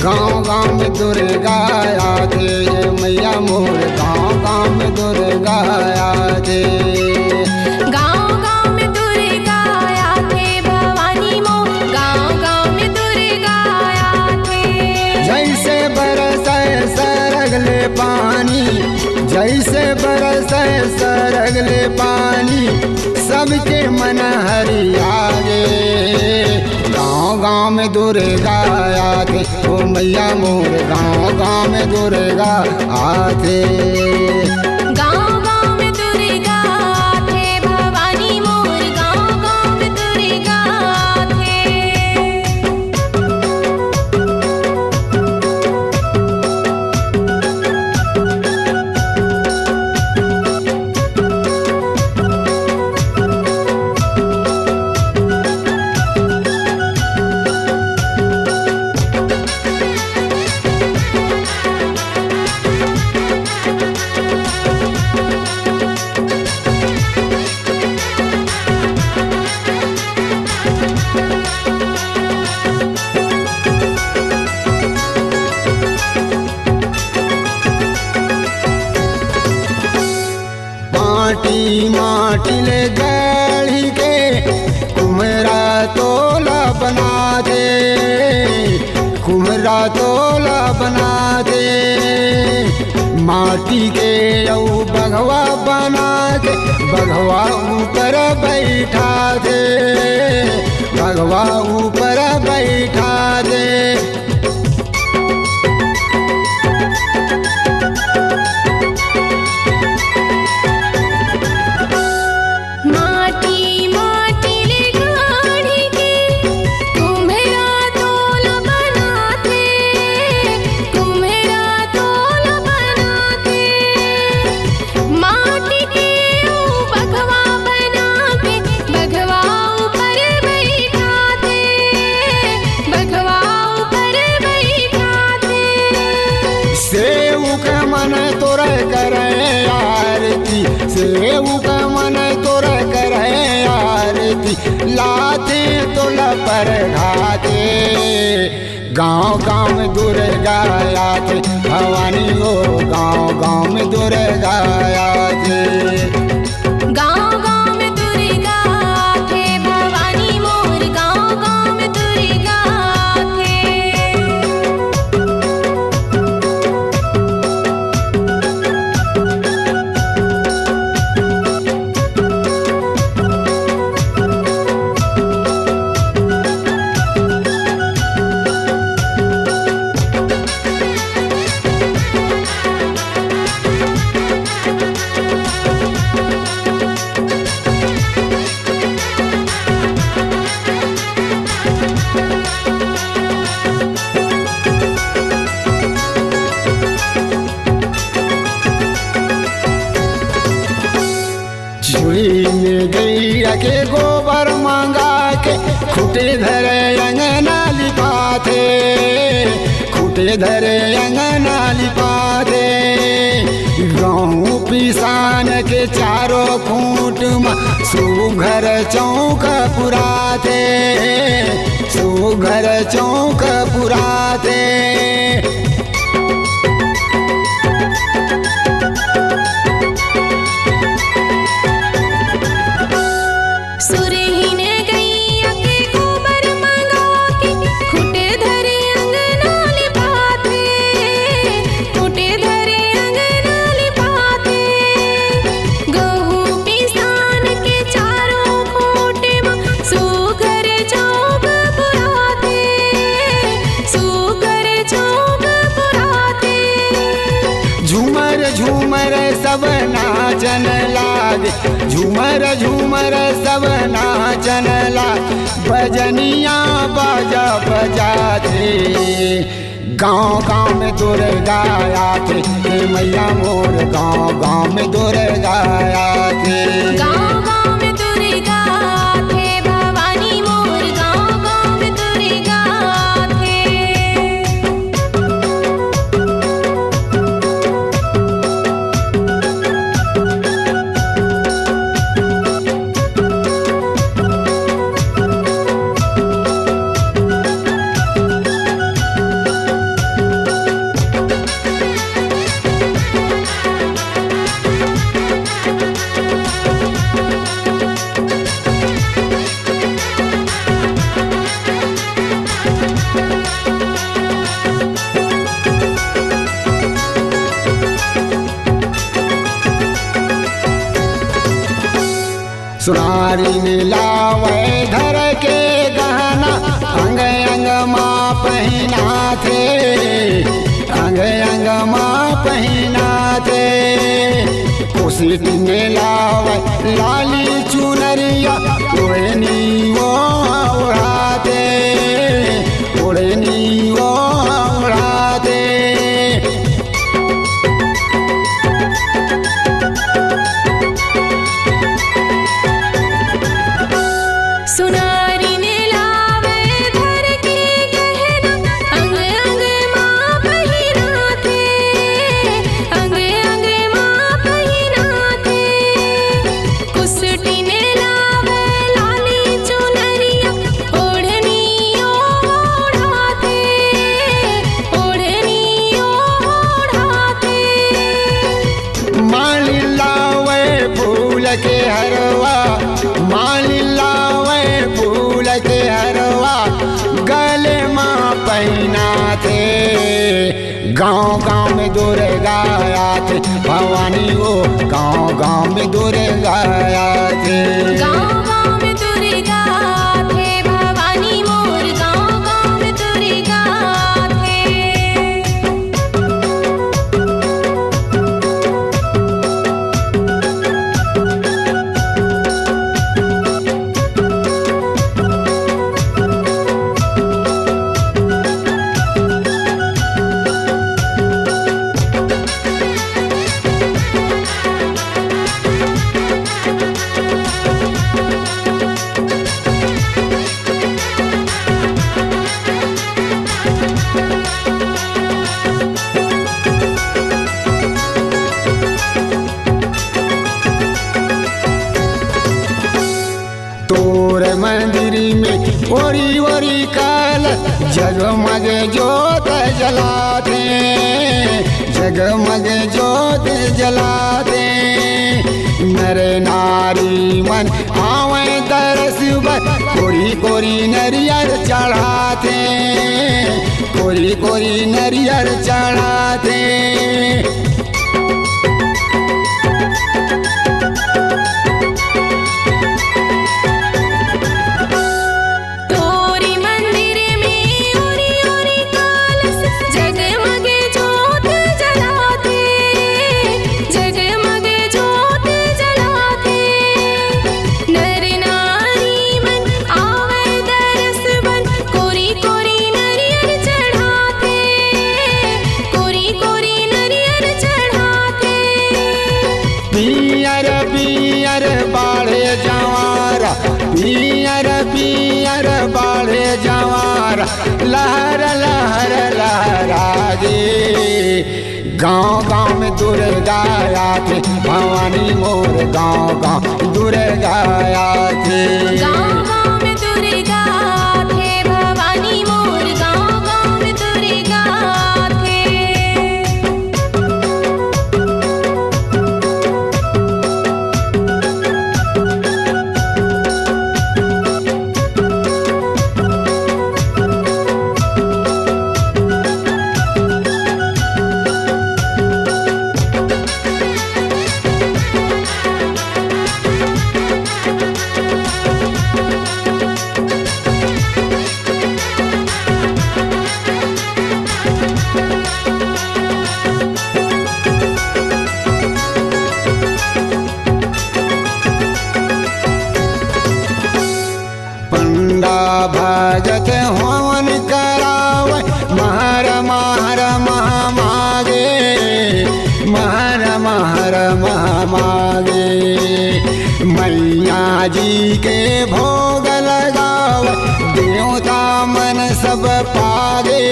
गाँव गाँव में दुर्गा आते मैया मोर, गाँव गाँव में दुर्गा आते। गाँव गाँव में दुर्गा आते भवानी मोर, गाँव गाँव में दुर्गा आते। जैसे बरसे सरगले पानी, जैसे बरसे सरगले पानी, सबके मन हरियागे। गाँव गाँव में दुर्गा आते ओ मैया मोर, गाँव गाँव में दुर्गा आते। गाँव गाँव में दुर्गा आते भवानी मोर, गाँव गाँव में दुर्गा आते। माटी माटी ले गढ़ी के कुम्हरा तोला बना दे, कुम्हरा तोला बना दे। माटी के औ बघवा बना दे, बघवा ऊपर बैठा दे, बघवा ऊपर बैठा दे। माटी माटी ले गढ़ी के कुम्हरा तोला बनाते, कुम्हरा तोला बनाते। माटी के ओ बघवा बनाते, बघवा ऊपर बैठाते, बघवा ऊपर बैठाते। सेऊ का मन तोर करे आरती, सेऊ का मन तोर करे आरती, लाते तोला पर घाते। गाँव गाँव में दुर्गा आते भवानी हो, गाँव गाँव में दुर्गा आते। गाँव गाँव में दुर्गा आते भवानी मोर, गाँव गाँव में दुर्गा आते। झुड़ी में गैया के गोबर मांगा के, खूटे धरे अंगना लिपाते, खूटे धरे अंगना लिपाते। गाँव पिसान के चारों खूंट में सुघर चौक पुराते, सुघर चौक पुराते। सुरहीन गैया के गोबर मंगा के, खूटे धरे अंगना लिपाते, खूटे धरे अंगना लिपाते। गहूँ पिसान के चारों खूंटे में सुघर चौक पुराते, सुघर चौक पुराते। झूमर झूमर सब नाचन लागे, झूमर झूमर सब नाचन लागे। बजनिया बाजा बजा दे, गाँव गाँव में दुर्गा आते मैया मोर गाँव गाँव में दुर्गा आते गाँव गाँव में दुर्गा आथे भवानी मोर गाँव गाँव में दुर्गा आथे सुनारी मिलावे धर के गहना अंग अंग माँ पहना थे अंग अंग माँ पहना थे कुशीट में लावे लाली चुनरिया ओढ़नी वो उड़ाते ओढ़नी वो उड़ाते सुनारी ने लावे धर के गहना अंग अंग माँ पहिना थे अंग अंग माँ पहिना थे कुसटी ने लावे लाली चुनरिया ओढ़नी ओढ़ाते ओढ़नी ओढ़ाते माली लावे फूल के हरवा माली लावे फूल के हरवा गले माँ पहना थे गाँव गाँव में दुर्गा आते भवानी वो गाँव गाँव में दुर्गा आते गाँव गाँव में दुर्गा आथे भवानी मोर गाँव गाँव में दुर्गा आथे तोर मंदिर में ओरी ओरी काल जगमग जोत जलाते जगमग जोत जलाते नर नारी मन आवे दरस कोरी कोरी नरियर चढ़ाते कोरी कोरी नरियर चढ़ाते तोरी मंदिर में ओरी ओरी कालस जगमग जोत जलाते जगमग जोत जलाते नर नारी मन आवे दरस बन कोरी कोरी नरियर चढ़ाते कोरी कोरी नरियर चढ़ाते पियर पियर बाढ़े जवारा पियर पियर बाढ़े जवारा लहर लहर लहरा दे गाँव गाँव में दुर्गा आते भवानी मोर गाँव गाँव दुर्गा आते गाँव गाँव में दुर्गा आथे भवानी मोर गाँव गाँव में दुर्गा आथे भगत हवन करावे महरम महर मागे, महर महर मागे। मैया जी के भोग लगाव देवता मन सब पागे,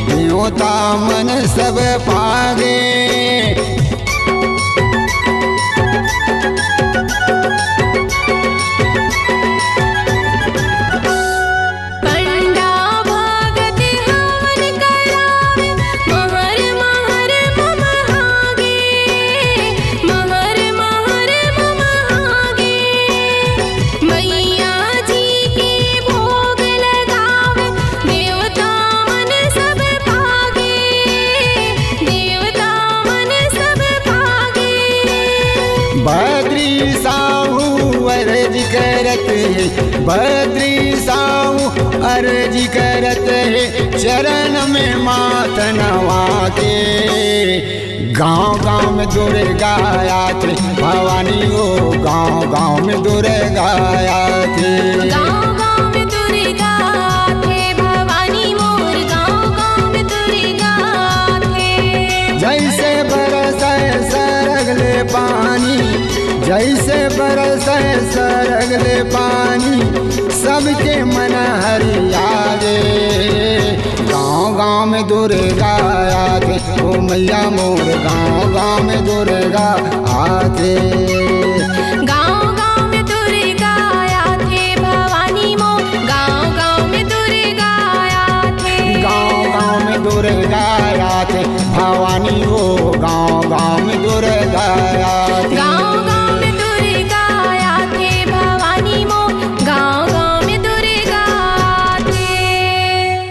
देवता मन सब पागे। बद्री साहू अर्ज करत है, बद्री साहू अर्ज करत है, चरण में माथ नवा के। गाँव गाँव में दुर्गा आत भवानी हो, गाँव गाँव में दुर्गा आत। गाँव गाँव में दुर्गा थे भवानी मोर, गाँव गाँव में दुर्गा थे। जैसे बरसे सरगले पानी, जैसे बरसे सरगले पानी, सबके मन हरियागे। गाँव गाँव में दुर्गा आते, ओ मैया मोर गाँव गाँव में दुर्गा आते। गाँव गाँव में दुर्गा आथे भवानी मोर, गाँव गाँव में दुर्गा आथे। गाँव गाँव में दुर्गा आते भवानी हो, गाँव गाँव में दुर्गा आते।